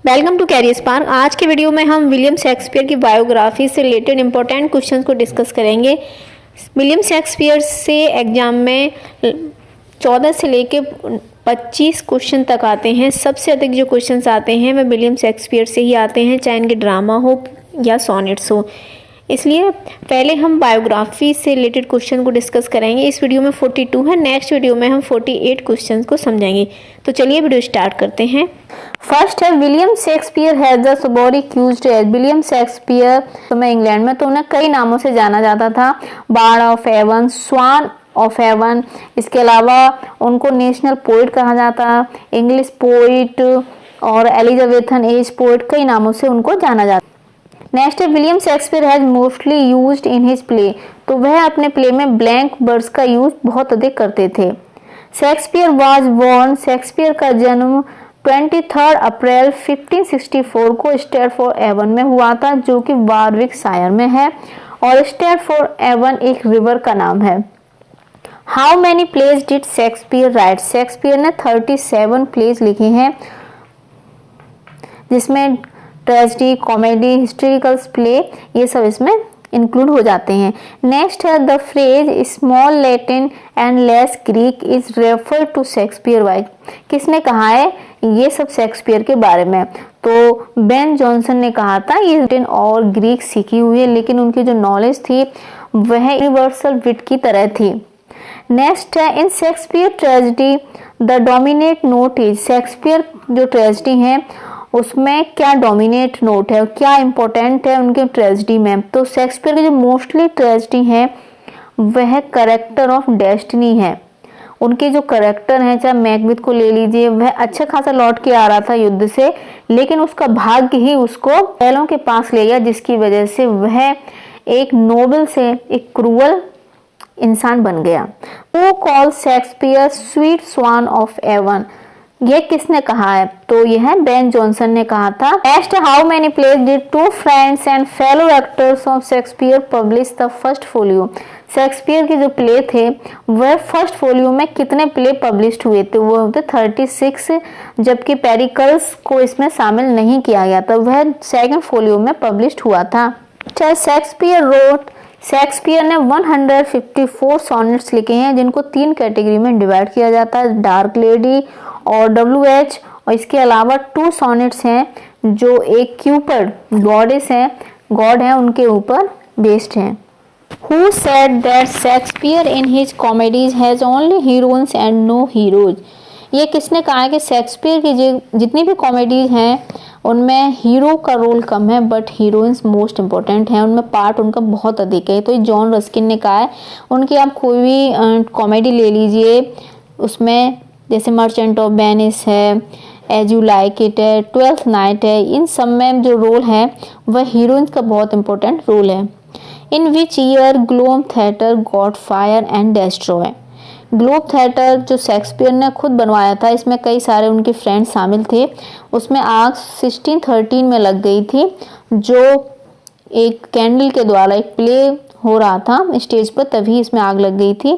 Welcome to career spark. आज के video में हम विलियम शेक्सपियर की बायोग्राफी से रिलेटेड इंपॉर्टेंट क्वेश्चंस को डिस्कस करेंगे। विलियम शेक्सपियर से एग्जाम में 14 से लेके 25 क्वेश्चन तक आते हैं। सबसे अधिक जो क्वेश्चंस आते हैं वह विलियम शेक्सपियर से ही आते हैं, चाहे इनके ड्रामा हो या सॉनेट्स हो। इसलिए पहले हम बायोग्राफी से रिलेटेड क्वेश्चन को डिस्कस करेंगे। इस वीडियो में 42 है, नेक्स्ट वीडियो में हम 48 क्वेश्चन को समझेंगे। तो चलिए वीडियो स्टार्ट करते हैं। फर्स्ट है William Shakespeare has the sobriquet accused age. William Shakespeare में इंग्लैंड में तो उन्हें कई नामों से जाना जाता था। Bard of Avon, swan of Avon, इसके अलावा उनको नेशनल पोइट कहा जाता, इंग्लिश पोइट और एलिजाबेथन एज पोइट, कई नामों से उनको जाना जाता। नेक्स्ट है William Shakespeare has mostly used in his play. तो वह अपने प्ले में ब्लैंक वर्ड्स का यूज बहुत अधिक करते थे। शेक्सपियर वाज बोर्न, शेक्सपियर का जन्म 23 अप्रैल 1564 को स्टैटफोर्ड एवन में हुआ था, जो कि वारविकशायर में है, और स्टैटफोर्ड एवन एक रिवर का नाम है। How many plays did Shakespeare write. Shakespeare ने 37 प्लेज लिखे हैं, जिसमें ट्रेजेडी, कॉमेडी, हिस्ट्रिकल प्ले, ये सब इसमें इंक्लूड हो जाते हैं। नेक्स्ट है the phrase small Latin and less Greek is refer to Shakespeare by. किसने कहा है ये सब शेक्सपियर के बारे में? तो बेन जॉनसन ने कहा था ये लैटिन और ग्रीक सीखी हुई है, लेकिन उनकी जो नॉलेज थी वह यूनिवर्सल विट की तरह थी। नेक्स्ट है in Shakespeare tragedy the dominate note is. Shakespeare जो ट्रेजेडी है उसमें क्या डोमिनेट नोट है, क्या इंपॉर्टेंट है उनके ट्रेजेडी में? तो शेक्सपियर की जो मोस्टली ट्रेजेडी है वह करेक्टर ऑफ डेस्टिनी है। उनके जो करेक्टर हैं, चाहे मैकबेथ को ले लीजिए, वह अच्छा खासा लौट के आ रहा था युद्ध से, लेकिन उसका भाग्य ही उसको बैलों के पास ले गया, जिसकी वजह से वह एक नोबल से एक क्रूअल इंसान बन गया। वो call Shakespeare sweet swan of Avon. ये किसने कहा है? तो यह बेन जॉनसन ने कहा था। Next, how many plays did two friends and fellow actors of Shakespeare publish the first folio. Shakespeare के जो प्ले थे वह फर्स्ट फोलियो में कितने प्ले पब्लिश हुए थे? वो होते 36, जबकि पेरिकल्स को इसमें शामिल नहीं किया गया था, वह सेकंड फोलियो में पब्लिश हुआ था। शेक्सपियर रोट, शेक्सपियर ने 154 सॉनेट्स लिखे हैं, जिनको 3 कैटेगरी में डिवाइड किया जाता है, डार्क लेडी और WH, और इसके अलावा 2 सॉनेट्स हैं जो एक क्यूपिड गॉडेस है, गॉड है, उनके ऊपर बेस्ड हैं। Who said that Shakespeare in his comedies has only heroines and no heroes? ये किसने कहा है कि शेक्सपियर की जितनी भी कॉमेडीज हैं उनमें हीरो का रोल कम है बट हीरोइंस मोस्ट इम्पोर्टेंट हैं, उनमें पार्ट उनका बहुत अधिक है। तो ये जॉन रस्किन ने कहा है। उनकी आप कोई भी कॉमेडी ले लीजिए, उसमें जैसे मर्चेंट ऑफ वेनिस है, एज यू लाइक इट है, 12th नाइट है, इन सब में जो रोल है वह हीरोइंस का बहुत इंपॉर्टेंट रोल है। In which year Globe theatre got fire and destroy. Globe theatre जो शेक्सपियर ने खुद बनवाया था, इसमें कई सारे उनके फ्रेंड्स शामिल थे, उसमें आग 1613 में लग गई थी, जो एक कैंडल के द्वारा एक प्ले हो रहा था स्टेज पर, तभी इसमें आग लग गई थी।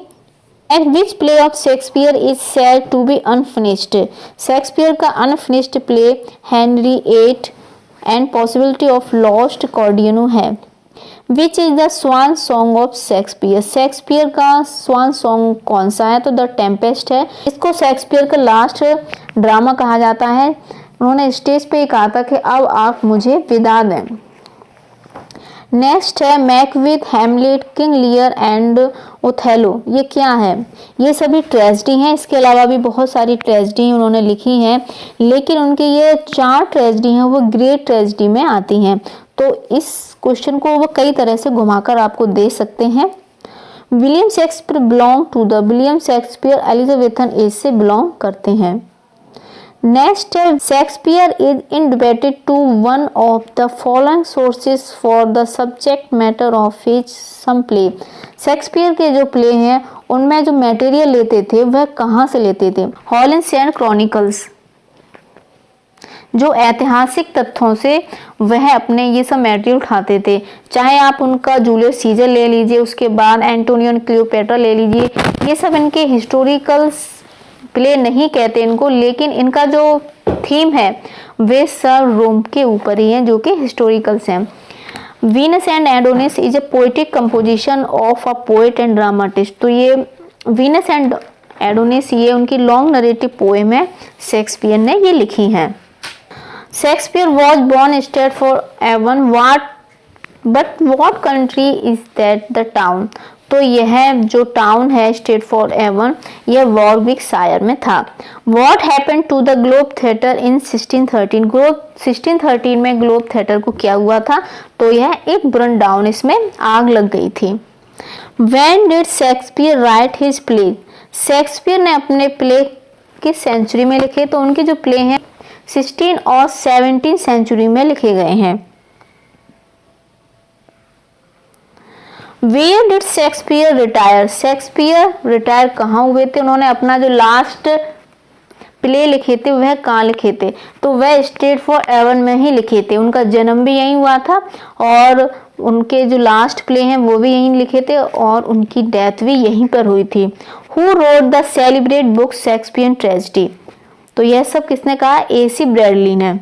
And which play of Shakespeare is said to be unfinished. Shakespeare का unfinished play Henry VIII and possibility of lost Cardenio है। Which is the swan song of Shakespeare. Shakespeare का स्वान सॉन्ग कौन सा है? तो द टेम्पेस्ट है। इसको Shakespeare का लास्ट ड्रामा कहा जाता है। उन्होंने स्टेज पे ही कहा था कि अब आप मुझे विदा दें। नेक्स्ट है Macbeth, Hamlet, King Lear and Othello. ये क्या है? ये सभी ट्रेजेडी हैं। इसके अलावा भी बहुत सारी ट्रेजेडी उन्होंने लिखी हैं, लेकिन उनकी ये 4 ट्रेजेडी हैं वो ग्रेट ट्रेजेडी में आती हैं। तो इस क्वेश्चन को वो कई तरह से घुमाकर आपको दे सकते हैं। William Shakespeare belong to the. William Shakespeare Elizabethan age से बिलोंग करते हैं। नेक्स्ट है Shakespeare is independent to one of the following sources for the subject matter of his some play. Shakespeare के जो प्ले हैं उनमें जो मटेरियल लेते थे वह कहाँ से लेते थे? हॉलिन्स एंड क्रॉनिकल्स, जो ऐतिहासिक तथ्यों से वह अपने ये सब मटेरियल उठाते थे। चाहे आप उनका जूलियस सीजर ले लीजिए, उसके बाद एंटोनियो क्लियोपेट्रा ले लीजिए, ये सब इनके हिस्टोरिकल प्ले नहीं कहते इनको, लेकिन इनका जो थीम है वे सब रोम के ऊपर ही हैं, जो कि हिस्टोरिकल्स हैं। Venus and Adonis is a poetic composition of a poet and dramatist. तो ये वीनस एंड एडोनिस ये उनकी लॉन्ग नरेटिव पोएम है, शेक्सपियर ने ये लिखी हैं। Shakespeare was born state for Avon but what country is that the town. तो यह जो टाउन है स्टेट फॉर एवन, यह वॉरविकशायर में था। What happened to the Globe theatre in 1613 में ग्लोब थिएटर को क्या हुआ था, तो यह एक बर्न डाउन, इसमें आग लग गई थी। When did Shakespeare right his play. Shakespeare ने अपने प्ले किस सेंचुरी में लिखे, तो उनके जो प्ले हैं 16 और 17 सेंचुरी में लिखे गए हैं। Where did Shakespeare retire? Shakespeare retire कहाँ हुए थे, उन्होंने अपना जो लास्ट प्ले लिखे थे वह कहाँ लिखे थे, तो वह स्टेट फॉर एवन में ही लिखे थे। उनका जन्म भी यहीं हुआ था और उनके जो लास्ट प्ले हैं वो भी यहीं लिखे थे और उनकी डेथ भी यहीं पर हुई थी। Who wrote the celebrated book Shakespeare Tragedy? तो यह सब किसने कहा, AC ब्रैडली ने।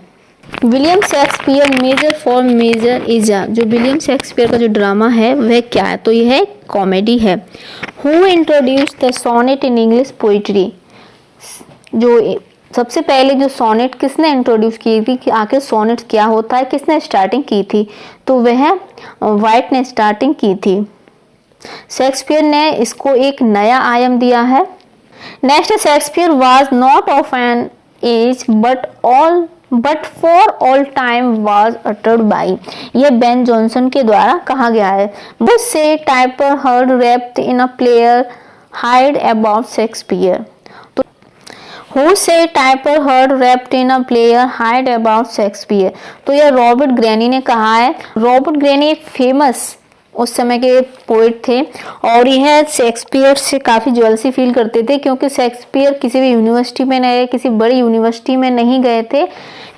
William Shakespeare measure for measure is a. जो विलियम शेक्सपियर का जो ड्रामा है वह क्या है, तो यह कॉमेडी है। Who introduce the sonnet in English poetry. जो सबसे पहले जो सोनेट किसने इंट्रोड्यूस की थी, कि आखिर सोनेट क्या होता है, किसने स्टार्टिंग की थी, तो वह वाइट ने स्टार्टिंग की थी। शेक्सपियर ने इसको एक नया आयाम दिया है। Next, Shakespeare was not of an age but for all time was uttered by. यह बेन जॉनसन के द्वारा कहा गया है। But say tiger heart wrapped in a player hide about Shakespeare. Who said tiger heart wrapped in a player hide about Shakespeare. तो यह Robert granny ने कहा है। रॉबर्ट ग्रेनी एक फेमस उस समय के पोइट थे और यह शेक्सपियर से काफ़ी ज्वेलसी फील करते थे, क्योंकि शेक्सपियर किसी भी यूनिवर्सिटी में नहीं, किसी बड़ी यूनिवर्सिटी में नहीं गए थे,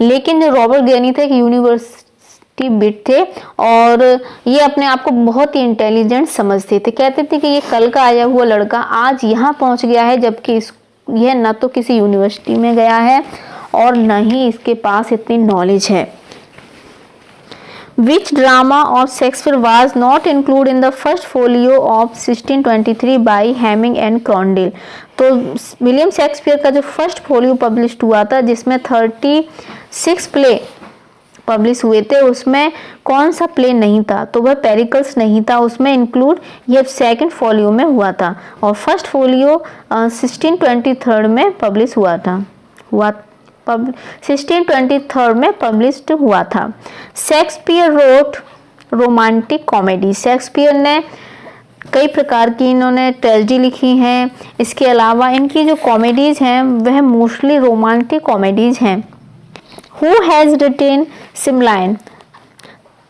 लेकिन जो रॉबर्ट ग्रेनी थे एक यूनिवर्सिटी बिट थे और ये अपने आप को बहुत ही इंटेलिजेंट समझते थे। कहते थे कि ये कल का आया हुआ लड़का आज यहाँ पहुँच गया है, जबकि यह न तो किसी यूनिवर्सिटी में गया है और न ही इसके पास इतनी नॉलेज है। Which drama of Shakespeare was not included in the first folio of 1623 by Hemming and Crondale? तो विलियम शेक्सपियर का जो फर्स्ट फोलियो पब्लिश हुआ था जिसमें 36 प्ले पब्लिश हुए थे, उसमें कौन सा प्ले नहीं था, तो वह पेरिकल्स नहीं था उसमें इंक्लूड। यह सेकंड फोलियो में हुआ था और फर्स्ट फोलियो 1623 में पब्लिश हुआ था 1623 में पब्लिश्ड हुआ था। Shakespeare wrote romantic comedy. Shakespeare ने कई प्रकार की इन्होंने ट्रेजेडी लिखी हैं। इसके अलावा इनकी जो कॉमेडीज हैं वह मोस्टली रोमांटिक कॉमेडीज हैं। Who has written Cymbeline.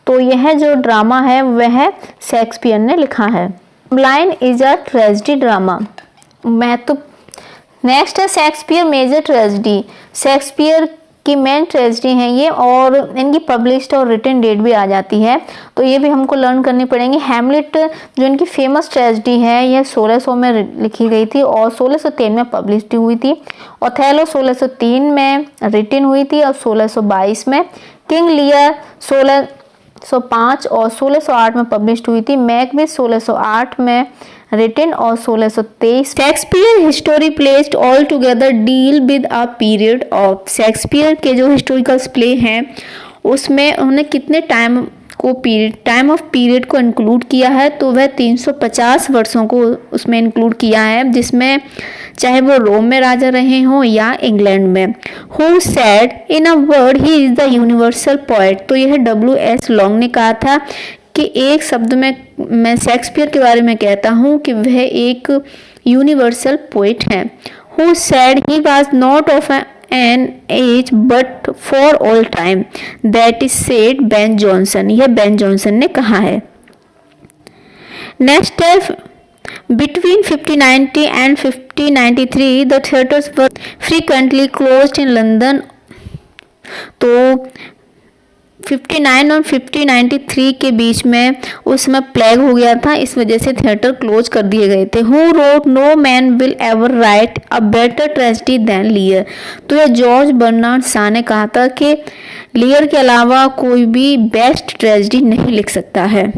तो यह जो ड्रामा है वह शेक्सपियर ने लिखा है। Cymbeline is a tragedy drama. Next है शेक्सपियर मेजर ट्रेजेडी। शेक्सपियर की मेन ट्रेजेडी है ये और इनकी पब्लिश्ड और रिटन डेट भी आ जाती है, तो ये भी हमको लर्न करनी पड़ेंगी। हैमलेट जो इनकी फेमस ट्रेजेडी है यह 1600 में लिखी गई थी और 1603 में पब्लिश्ड हुई थी। ओथेलो 1603 में रिटन हुई थी और 1622 में। किंग लियर 1605 और 1608 में पब्लिश्ड हुई थी। मैकबेथ 1608 में रिटन और 1623। Shakespeare history placed all together deal with a period of. Shakespeare के जो हिस्टोरिकल प्ले हैं उसमें उन्होंने कितने टाइम ऑफ पीरियड को इंक्लूड किया है, तो वह 350 वर्षों को उसमें इंक्लूड किया है, जिसमें चाहे वो रोम में राजा रहे हों या इंग्लैंड में। Who said in a word he is the universal poet. तो यह W.S. लॉन्ग ने कहा था कि एक शब्द में मैं शेक्सपियर के बारे में कहता हूँ कि वह एक यूनिवर्सल पोएट हैं। Who said he was not of an age but for all time, that is said Ben Jonson. यह बेन जॉनसन ने कहा है। नेक्स्ट है Between 1590 and 1593 the theatres were frequently closed in London। तो 59 और 1593 के बीच में उस समय प्लेग हो गया था, इस वजह से थिएटर क्लोज कर दिए गए थे। Who wrote no man will ever write a better tragedy than Lear. तो यह जॉर्ज बर्नार्ड शॉ ने कहा था कि लियर के अलावा कोई भी बेस्ट ट्रेजेडी नहीं लिख सकता है।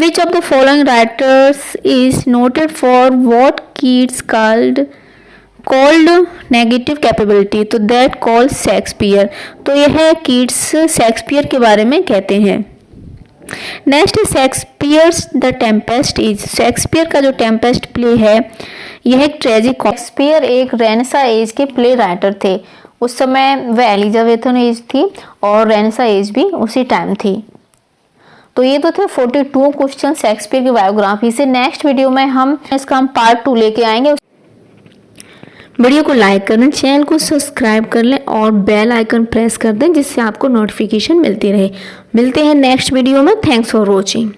Which of the following writers is noted for what Keats called negative capability? तो दैट कॉल्ड शेक्सपियर। तो यह कीट्स शेक्सपियर के बारे में कहते हैं। Next Shakespeare's the Tempest is. Shakespeare का जो टेम्पेस्ट प्ले है यह एक ट्रेजिक। शेक्सपियर एक रेनेसा एज के प्ले राइटर थे। उस समय वह एलिजाबेथन एज थी और रेनेसा एज भी उसी टाइम थी। तो ये तो थे 42 क्वेश्चन शेक्सपियर की बायोग्राफी से। नेक्स्ट वीडियो में हम पार्ट 2 लेके आएंगे। वीडियो को लाइक कर दें, चैनल को सब्सक्राइब कर लें और बेल आइकन प्रेस कर दें जिससे आपको नोटिफिकेशन मिलती रहे। मिलते हैं नेक्स्ट वीडियो में। Thanks for watching.